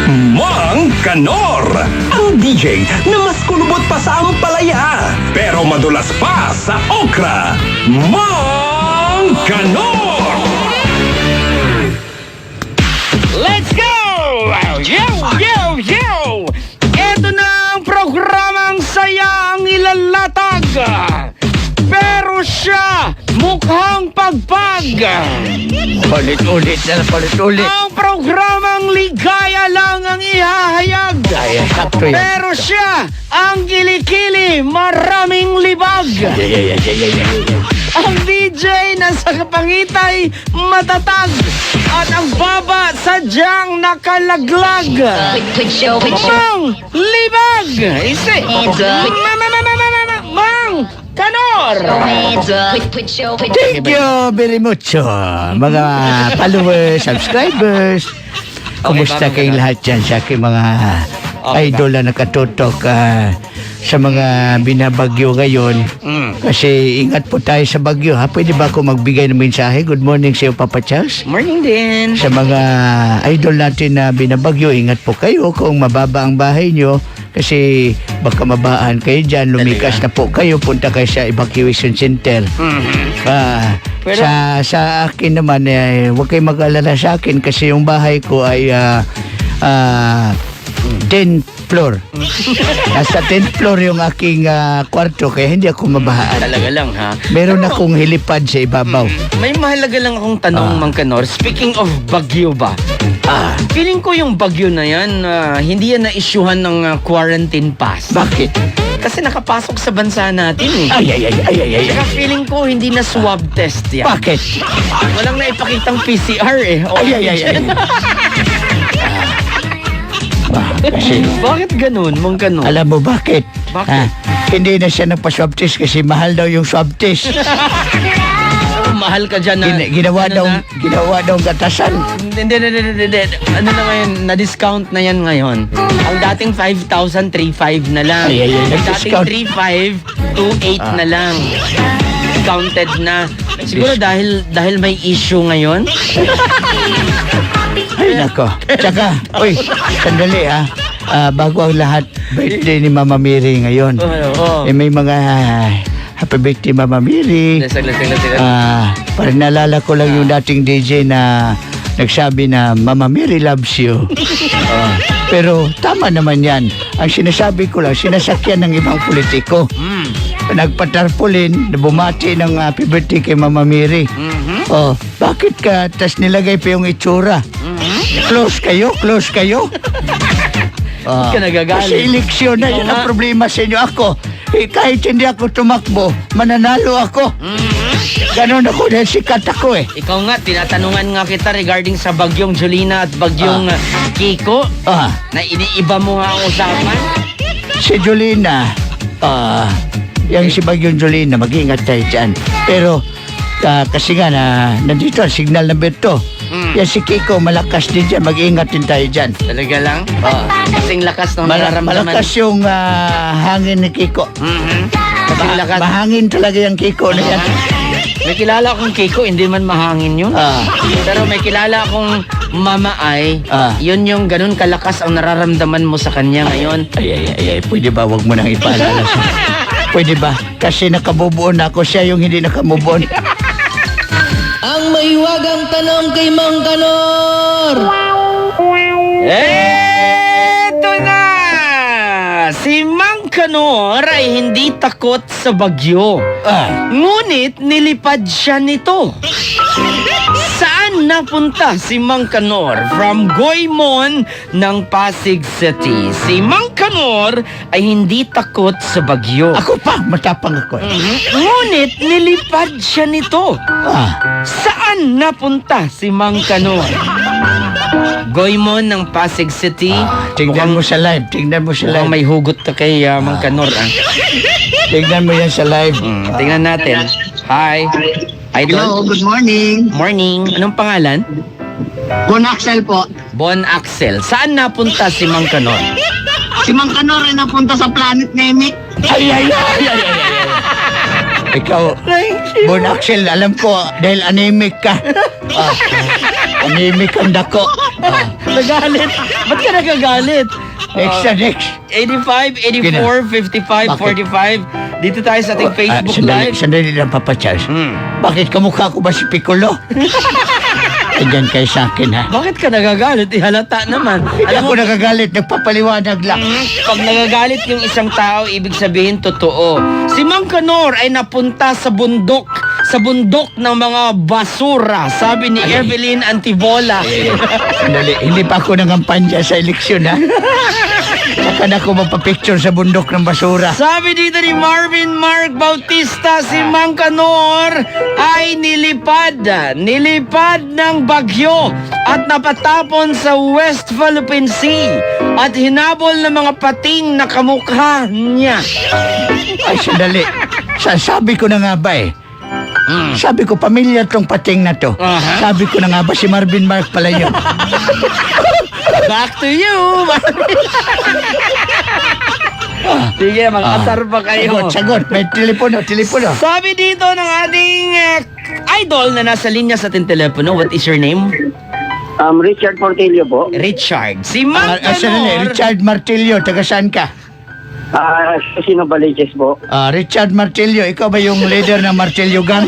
Mang Kanor, ang DJ na mas kulubot pa sa ampalaya, pero madulas pa sa okra. Mang Kanor! Let's go! Yo, yo, yo! Ito na ang programang sayang ilalatag. Pero siya mukhang pagpag. Palit-ulit na palit-ulit. Ang programang ligaya lang ang ihahayag. Ay, sakto yan. Pero siya ang kilikili, maraming libag. Ang DJ na sa kapangitay matatag at ang baba sadyang nakalaglag. Quick show. Mang Libag! Isi! Mang Kanor! Quick show. Thank you very much, mga followers, subscribers. Kumusta kayong lahat dyan sa aking mga idol na nakatutok sa mga binabagyo ngayon? Kasi ingat po tayo sa bagyo, ha? Pwede ba ako magbigay ng mensahe? Good morning sa iyo, Papa Charles. Morning din. Sa mga idol natin na binabagyo, ingat po kayo kung mababa ang bahay nyo. Kasi baka mabaan kayo dyan, lumikas na po kayo, punta kayo sa evacuation center. Pero- Sa akin naman, huwag kayo mag-alala sa akin kasi yung bahay ko ay 10th floor. Nasa 10th floor yung aking kwarto, kaya hindi ako mabahaan. Talaga lang, ha? Meron akong hilipad sa ibabaw. May mahalaga lang akong tanong, Mang Kanor. Speaking of bagyo ba? Feeling ko yung bagyo na yan, hindi yan na-issuehan ng quarantine pass. Bakit? Kasi nakapasok sa bansa natin eh. Ay. Saka feeling ko hindi na swab test yan. Bakit? Walang naipakitang PCR eh. Ay. Kasi, Bakit ganun, Mang Kanor? alam mo bakit? Bakit? Hindi na siya nagpa-swab test kasi mahal daw yung swab test. Mahal ka dyan na... Ginawa ano daw gatasan. Hindi. Ano na ngayon? Na-discount na yan ngayon. Ang dating 5,000, 3,500 na lang. Ay, Ang dating nag-discount. 3,500, 2,800 na lang. Discounted na. Siguro dahil may issue ngayon. Ay, nako. Tsaka, uy, sandali ha. Bago ang lahat, birthday ni Mama Mary ngayon. Oo. May mga happy birthday, Mama Mary. Saglit. Parang naalala ko lang yung dating DJ na nagsabi na Mama Mary loves you. Pero tama naman yan. Ang sinasabi ko lang, sinasakyan ng ibang politiko. Nagpatarpulin, bumati ng happy birthday kay Mama Mary. Bakit ka? Tas nilagay pa yung itsura. Close kayo? Ka nagagalit. Kasi eleksyon na, Ikaw yun ang nga. problema sa inyo. Ako, kahit hindi ako tumakbo, mananalo ako. Ganon ako dahil sikat ako eh. Ikaw nga, tinatanungan nga kita regarding sa bagyong Jolina at bagyong Kiko. Na iniiba mo nga ang usapan. Si Jolina, yung si Bagyong Jolina, mag-ingat tayo dyan. Pero, kasi nga nandito ang signal number 2. Yan si Kiko, malakas din dyan, mag-ingat din tayo dyan. Talaga lang? Kasing lakas ng nararamdaman. Malakas yung hangin ni Kiko. Kasing lakas. Mahangin talaga yung Kiko na yan. May kilala akong Kiko, hindi man mahangin yun. Pero may kilala akong Mama Ay, yun yung ganun kalakas ang nararamdaman mo sa kanya ngayon. Ay, pwede ba wag mo nang ipaalala siya? Pwede ba? Kasi nakabubuon ako, siya yung hindi nakamubuon. Ang maiwagang tanong kay Mang Kanor. Eto na! Si Mang Kanor ay hindi takot sa bagyo. Ngunit nilipad siya nito. Saan napunta si Mang Kanor? From Goemon ng Pasig City. Si Mang Kanor ay hindi takot sa bagyo. Ako pa, matapang ako. Ngunit nilipad siya nito. Saan napunta si Mang Kanor? Goemon ng Pasig City. Tingnan mo sa live, Mukhang may hugot ka kay Mang Kanor. Tingnan mo yan sa live. Tingnan natin. Hi. Idol. Hello, good morning. Morning. Anong pangalan? Bon Axel po. Bon Axel. Saan napunta si Mang Kanor? Si Mang Kanor ay napunta sa planet Namek. Ay. Ikaw, Bon Axel, alam ko, dahil anemic ka. Anemic ang dako. nagalit? Ba't ka nagagalit? Next na, next. 85, 84, 55, 45. Dito tayo sa ating Facebook sandali, Live. sandali lang, Papa Charles. Bakit kamukha ko ba si Piccolo? Ayan kayo sa akin, ha? Bakit ka nagagalit? Ihalata naman. Hindi Alam ako mo, nagagalit, nagpapaliwanag lang. pag nagagalit yung isang tao, ibig sabihin totoo. Si Mang Kanor ay napunta sa bundok ng mga basura, sabi ni Evelyn Antibola. Sandali, hindi pa ako nangampanya sa eleksyon, ha? Saka na ako magpa-picture sa bundok ng basura. Sabi dito ni Marvin Mark Bautista, si Mang Kanor ay nilipad ng bagyo at napatapon sa West Philippine Sea at hinabol ng mga pating na kamukha niya. Ay, sandali. Sabi ko na nga ba eh. Sabi ko, pamilya tong pating na to. Aha. Sabi ko na nga ba, si Marvin Mark pala yun. Back to you, Marvin. Sige, mag-asar pa kayo. Sagot. May telepono. Sabi dito ng ating idol na nasa linya sa ating telepono, what is your name? Richard Portillo po. Richard. Si Mang Sandali, Kanor. Richard Martillo, taga saan ka? Sino Baliches po? Richard Martillo, ikaw ba yung leader ng Martillo Gang?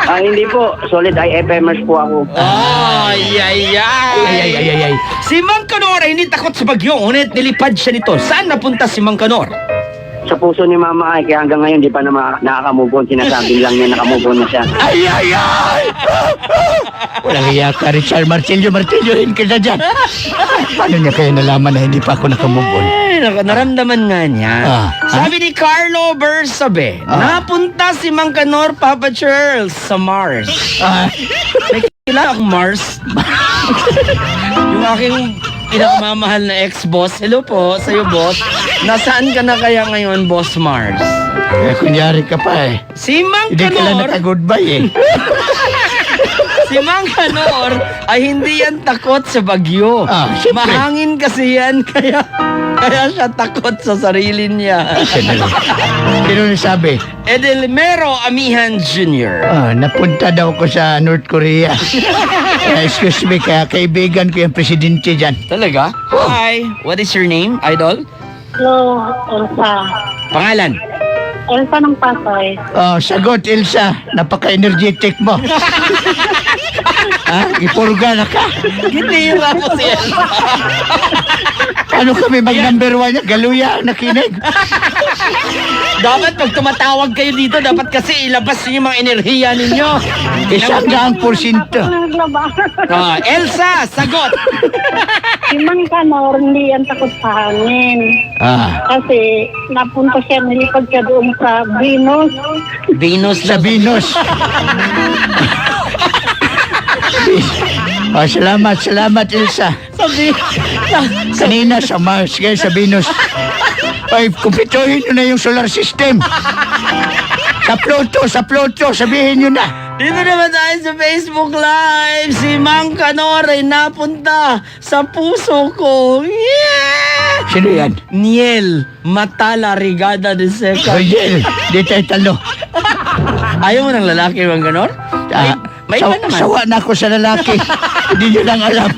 Hindi po. Solid IFMers po ako. Ay. Ay. Si Mang Kanor ay hindi takot sa bagyo, ngunit nilipad siya nito. Saan napunta si Mang Kanor? Sa puso ni Mama ay kaya hanggang ngayon di pa na nakaka-move on. Sinasabing lang niya naka-move on na siya. Ay! Walang iya ka, Richard Martillohin ka na dyan. Paano niya kaya nalaman na hindi pa ako nakamubon? Ay, naramdaman nga niya. Sabi ni Carlo Bersabe, napunta si Mang Kanor, Papa Charles, sa Mars. May kilala akong Mars. Yung aking pinakamamahal na ex-boss. Hello po, sa'yo, boss. Nasaan ka na kaya ngayon, Boss Mars? Kunyari ka pa eh. Si Mang Hindi ka lang Kanor, naka-goodbye eh. si Mang Kanor ay hindi yan takot sa bagyo. Siyempre. Mahangin kasi yan, kaya siya takot sa sarili niya. Sino sabi? Edelmero Amihan Jr. Napunta daw ko sa North Korea. Excuse me, kaya kaibigan ko yung presidente dyan. Talaga? Hi, what is your name, idol? Hello, Elsa. Pangalan? Elsa ng Pasay. Sagot, Elsa. Napaka-energetic mo. Ipurga na ka. Ginira mo si Elsa. Ano kami mag-number 1 niya? Galuya ang nakinig. Dapat pag tumatawag kayo dito, dapat kasi ilabas niyo yung mga enerhiya ninyo. 100%. Naglaba. Elsa, sagot. Si Mang Kanor, hindi yan takot sa hangin. Kasi napunta siya, nilipad siya doon sa Venus. Venus Sa Venus. Salamat, Elsa. Sabi, Kanina sa Mars, ngayon sa Venus. Ay, kumpituhin nyo na yung solar system. Sa Pluto, sabihin nyo na. dito naman tayo sa Facebook Live. Si Mang Kanor ay napunta sa puso ko. Yeah! Sino yan? Niel Matala Rigada de Seca. Royel, di tayo talo. Ayaw mo ng lalaki, Mang Kanor? May iba naman. Sawa na ako sa lalaki. Hindi nyo lang alam.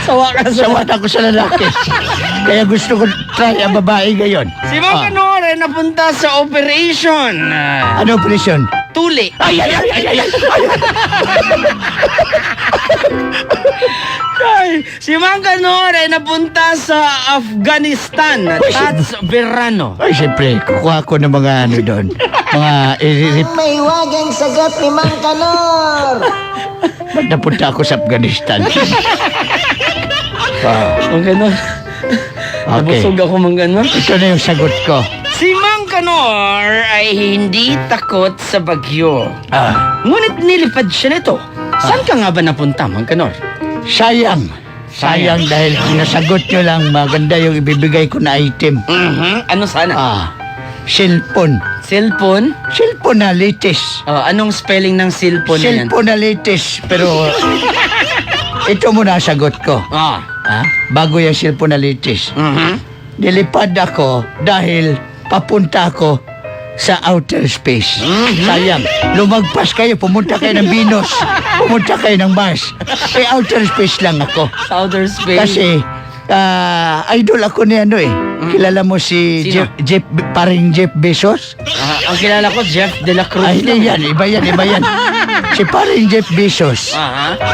Sawa ka sa... Sawa na ako sa lalaki. Kaya gusto ko try ang babae ngayon. Si Mang Kanor ay napunta sa operation. Ano operasyon? Tuli. Ay! Si Mang Kanor ay napunta sa Afghanistan. Tats Verano. Ay, siyempre, kukuha ko ng mga ano doon. Mga May wagang sagot ni Mang Kanor. Ba't napunta ako sa Afghanistan? Mang Kanor. Okay. Nabusog ako, Mang Kanor. Ito na yung sagot ko. Si Mang Kanor ay hindi takot sa bagyo. Ngunit nilipad siya nito. Saan ka nga ba napunta, Mang Kanor? Sayang dahil kung nasagot nyo lang, maganda yung ibibigay ko na item. Ano sana? Cellphone. Cellphone? Cellphone na latest. Anong spelling ng cellphone na yan? Cellphone na latest, pero ito muna ang sagot ko. Bago yung cellphone na latest. Nilipad ako dahil papunta ako sa outer space. Sayang, lumagpas kayo, pumunta kayo ng Venus, pumunta kayo ng Mars. Outer space lang ako. Sa outer space. Kasi, idol ako ni ano eh. Kilala mo si Sino? paring Jeff Bezos? Ang kilala ko, Jeff De La Cruz. Ay, hindi yan. Iba yan. Si paring Jeff Bezos.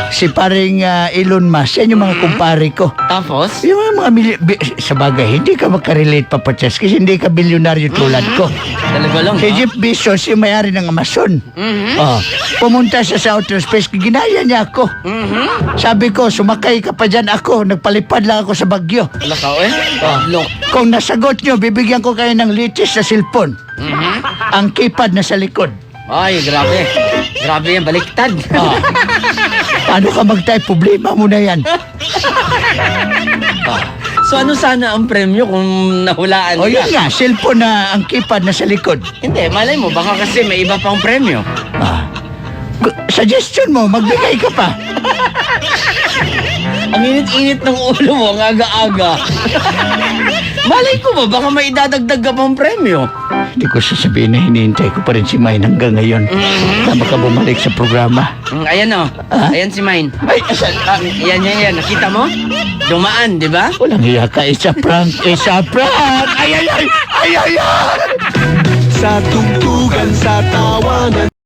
Si paring Elon Musk. Yan yung mga kumpare ko. Tapos? Yung mga sa bagay, hindi ka makarelate, Papa Chas, kasi hindi ka bilyonaryo tulad ko. Talaga lang, Si Jeff Bezos, yung may-ari ng Amazon. Pumunta siya sa outer space, ginaya niya ako. Sabi ko, sumakay ka pa dyan ako, nagpalipad lang ako sa Bagyo. Wala ka, eh? Look. Kung nasagot nyo, bibigyan ko kayo ng litis sa cellphone. Ang keypad na sa likod. Ay, grabe. Grabe yan, baliktad. Paano ka mag-type? Problema mo na yan. So ano sana ang premyo kung nahulaan O ka? yun nga, cellphone na ang keypad na sa likod. Hindi, malay mo, baka kasi may iba pang premyo. Suggestion mo, magbigay ka pa. Ang init-init ng ulo mo, ang aga-aga. Malay ko ba, baka may idadagdag ka pang premyo. Hindi ko sasabihin na hinihintay ko pa rin si Mine hanggang ngayon. Tama ka bumalik sa programa. Ayan o, ayan si Mine. Ay, asan? Yan, nakita mo? Dumaan, di ba? Walang hiya ka, isa prank. Ay! Sa tugtugan, sa tawanan,